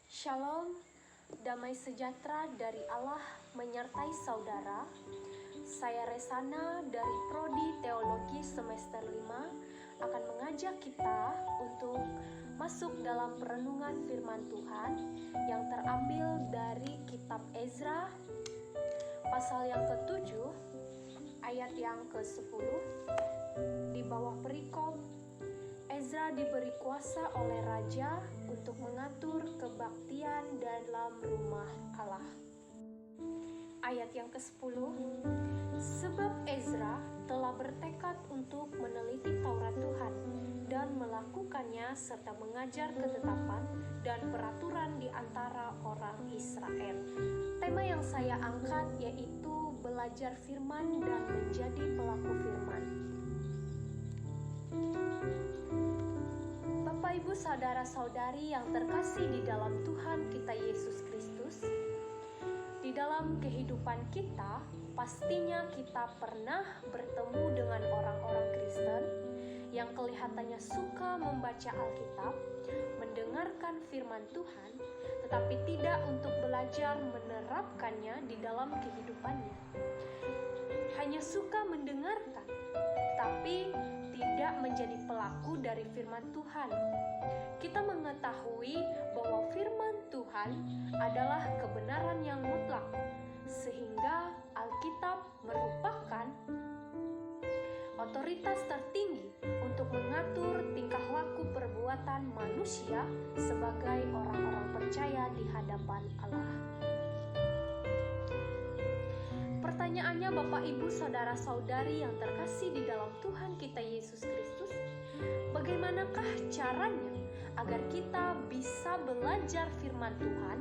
Shalom, damai sejahtera dari Allah menyertai saudara. Saya Resana dari Prodi Teologi semester 5 akan mengajak kita untuk masuk dalam perenungan firman Tuhan yang terambil dari kitab Ezra pasal yang ke-7 ayat yang ke-10 di bawah perikop Ezra diberi kuasa oleh raja untuk mengatur kebaktian dalam rumah Allah. Ayat yang ke-10, sebab Ezra telah bertekad untuk meneliti Taurat Tuhan dan melakukannya serta mengajar ketetapan dan peraturan di antara orang Israel. Tema yang saya angkat yaitu belajar firman dan menjadi pelaku firman. Bapak, Ibu, saudara-saudari yang terkasih di dalam Tuhan kita Yesus Kristus, di dalam kehidupan kita, pastinya kita pernah bertemu dengan orang-orang Kristen yang kelihatannya suka membaca Alkitab, mendengarkan firman Tuhan, tetapi tidak untuk belajar menerapkannya di dalam kehidupannya. Hanya suka mendengarkan, tapi tidak menjadi pelaku dari firman Tuhan. Kita mengetahui bahwa firman Tuhan adalah kebenaran yang mutlak, sehingga Alkitab merupakan otoritas tertinggi untuk mengatur tingkah laku perbuatan manusia sebagai orang-orang percaya di hadapan Allah. Pertanyaannya, Bapak, Ibu, saudara-saudari yang terkasih di dalam Tuhan kita Yesus Kristus, bagaimanakah caranya agar kita bisa belajar firman Tuhan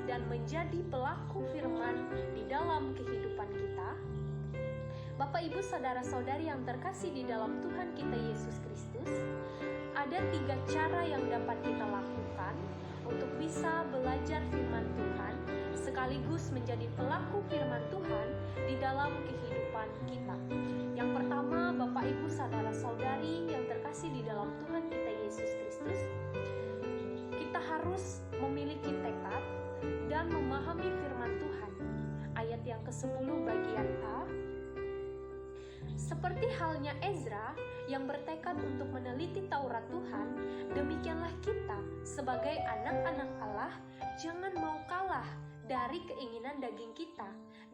dan menjadi pelaku firman di dalam kehidupan kita? Bapak, Ibu, saudara-saudari yang terkasih di dalam Tuhan kita Yesus Kristus, ada 3 cara yang dapat kita lakukan untuk bisa belajar firman Tuhan sekaligus menjadi pelaku firman Tuhan di dalam kehidupan kita. Yang pertama, Bapak, Ibu, saudara-saudari yang terkasih di dalam Tuhan kita Yesus Kristus, kita harus memiliki tekad dan memahami firman Tuhan. Ayat yang ke-10 bagian A, seperti halnya Ezra yang bertekad untuk meneliti Taurat Tuhan, demikianlah kita sebagai anak-anak Allah jangan mau kalah dari keinginan daging kita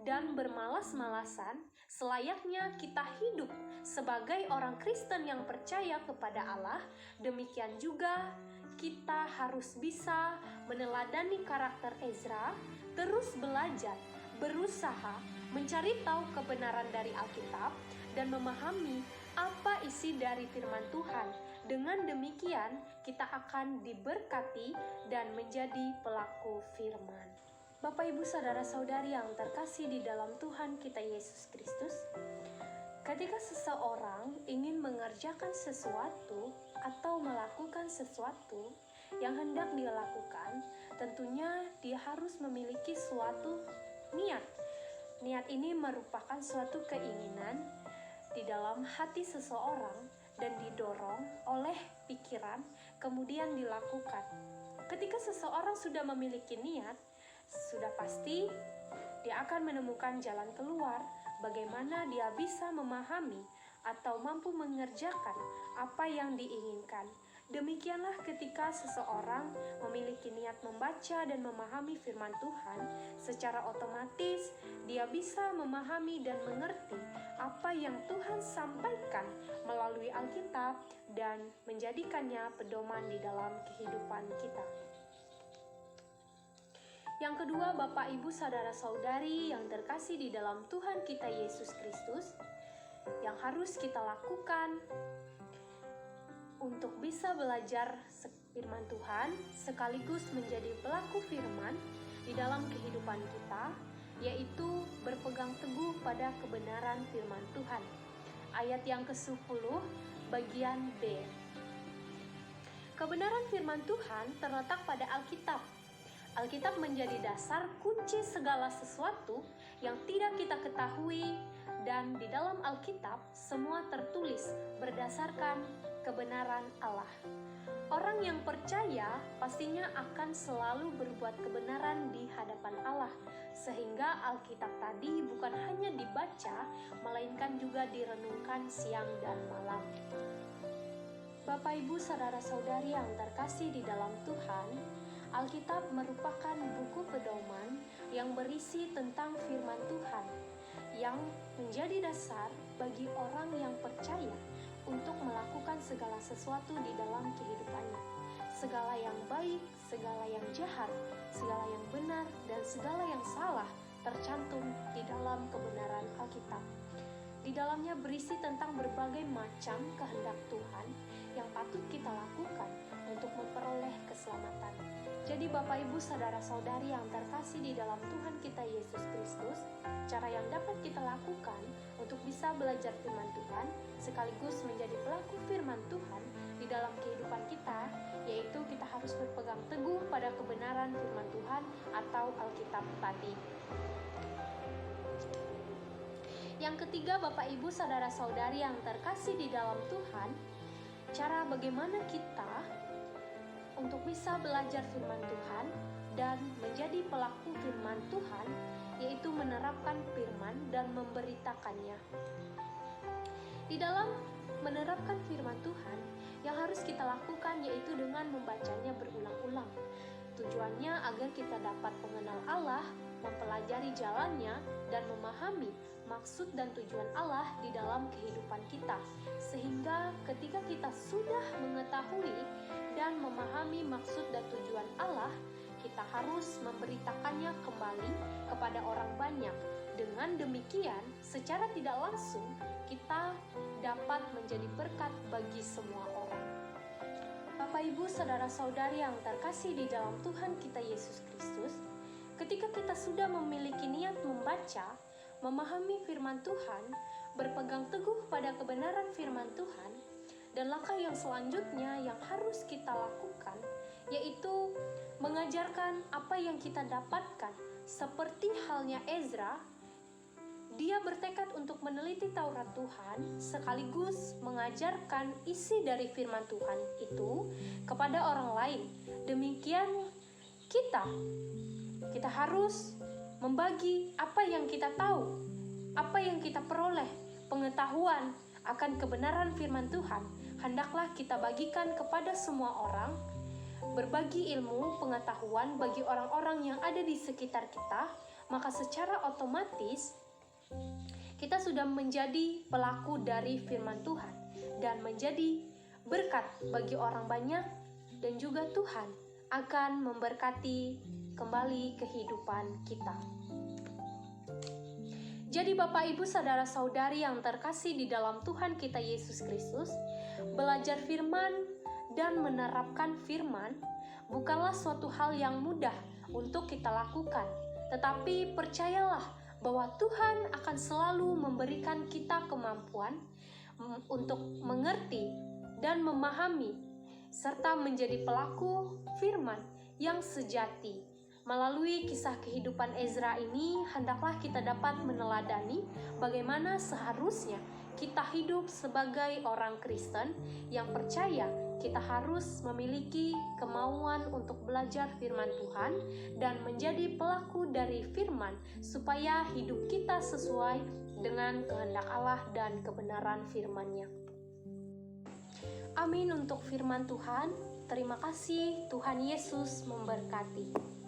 dan bermalas-malasan selayaknya kita hidup sebagai orang Kristen yang percaya kepada Allah. Demikian juga kita harus bisa meneladani karakter Ezra, terus belajar, berusaha mencari tahu kebenaran dari Alkitab dan memahami apa isi dari firman Tuhan. Dengan demikian kita akan diberkati dan menjadi pelaku firman. Bapak, Ibu, saudara-saudari yang terkasih di dalam Tuhan kita Yesus Kristus, ketika seseorang ingin mengerjakan sesuatu atau melakukan sesuatu yang hendak dia lakukan, tentunya dia harus memiliki suatu niat. Niat ini merupakan suatu keinginan di dalam hati seseorang dan didorong oleh pikiran, kemudian dilakukan. Ketika seseorang sudah memiliki niat, sudah pasti dia akan menemukan jalan keluar bagaimana dia bisa memahami atau mampu mengerjakan apa yang diinginkan. Demikianlah ketika seseorang memiliki niat membaca dan memahami firman Tuhan, secara otomatis dia bisa memahami dan mengerti apa yang Tuhan sampaikan melalui Alkitab dan menjadikannya pedoman di dalam kehidupan kita. Yang kedua, Bapak, Ibu, saudara-saudari yang terkasih di dalam Tuhan kita Yesus Kristus, yang harus kita lakukan untuk bisa belajar firman Tuhan sekaligus menjadi pelaku firman di dalam kehidupan kita, yaitu berpegang teguh pada kebenaran firman Tuhan. Ayat yang ke-10 bagian B. Kebenaran firman Tuhan terletak pada Alkitab. Alkitab menjadi dasar kunci segala sesuatu yang tidak kita ketahui, dan di dalam Alkitab semua tertulis berdasarkan kebenaran Allah. Orang yang percaya pastinya akan selalu berbuat kebenaran di hadapan Allah, sehingga Alkitab tadi bukan hanya dibaca, melainkan juga direnungkan siang dan malam. Bapak, Ibu, saudara-saudari yang terkasih di dalam Tuhan, Alkitab merupakan buku pedoman yang berisi tentang firman Tuhan, yang menjadi dasar bagi orang yang percaya untuk melakukan segala sesuatu di dalam kehidupannya. Segala yang baik, segala yang jahat, segala yang benar, dan segala yang salah tercantum di dalam kebenaran Alkitab. Di dalamnya berisi tentang berbagai macam kehendak Tuhan yang patut kita lakukan untuk memperoleh keselamatan. Jadi Bapak, Ibu, saudara-saudari yang terkasih di dalam Tuhan kita Yesus Kristus, cara yang dapat kita lakukan untuk bisa belajar firman Tuhan sekaligus menjadi pelaku firman Tuhan di dalam kehidupan kita, yaitu kita harus berpegang teguh pada kebenaran firman Tuhan atau Alkitab tadi. Yang ketiga, Bapak, Ibu, saudara-saudari yang terkasih di dalam Tuhan, cara bagaimana kita untuk bisa belajar firman Tuhan dan menjadi pelaku firman Tuhan, yaitu menerapkan firman dan memberitakannya. Di dalam menerapkan firman Tuhan, yang harus kita lakukan yaitu dengan membacanya berulang-ulang. Tujuannya agar kita dapat mengenal Allah, mempelajari jalannya, dan memahami maksud dan tujuan Allah di dalam kehidupan kita. Sehingga ketika kita sudah mengetahui dan memahami maksud dan tujuan Allah, kita harus memberitakannya kembali kepada orang banyak. Dengan demikian, secara tidak langsung, kita dapat menjadi berkat bagi semua orang. Bapak, Ibu, saudara-saudari yang terkasih di dalam Tuhan kita Yesus Kristus, ketika kita sudah memiliki niat membaca, memahami firman Tuhan, berpegang teguh pada kebenaran firman Tuhan, dan langkah yang selanjutnya yang harus kita lakukan, yaitu mengajarkan apa yang kita dapatkan. Seperti halnya Ezra, dia bertekad untuk meneliti Taurat Tuhan sekaligus mengajarkan isi dari firman Tuhan itu kepada orang lain. Demikian kita harus membagi apa yang kita tahu, apa yang kita peroleh, pengetahuan akan kebenaran firman Tuhan. Hendaklah kita bagikan kepada semua orang, berbagi ilmu, pengetahuan bagi orang-orang yang ada di sekitar kita, maka secara otomatis kita sudah menjadi pelaku dari firman Tuhan dan menjadi berkat bagi orang banyak, dan juga Tuhan akan memberkati kembali kehidupan kita. Jadi Bapak, Ibu, saudara-saudari yang terkasih di dalam Tuhan kita Yesus Kristus, belajar firman dan menerapkan firman bukanlah suatu hal yang mudah untuk kita lakukan. Tetapi percayalah bahwa Tuhan akan selalu memberikan kita kemampuan untuk mengerti dan memahami serta menjadi pelaku firman yang sejati. Melalui kisah kehidupan Ezra ini, hendaklah kita dapat meneladani bagaimana seharusnya kita hidup sebagai orang Kristen yang percaya. Kita harus memiliki kemauan untuk belajar firman Tuhan dan menjadi pelaku dari firman supaya hidup kita sesuai dengan kehendak Allah dan kebenaran firman-Nya. Amin untuk firman Tuhan. Terima kasih, Tuhan Yesus memberkati.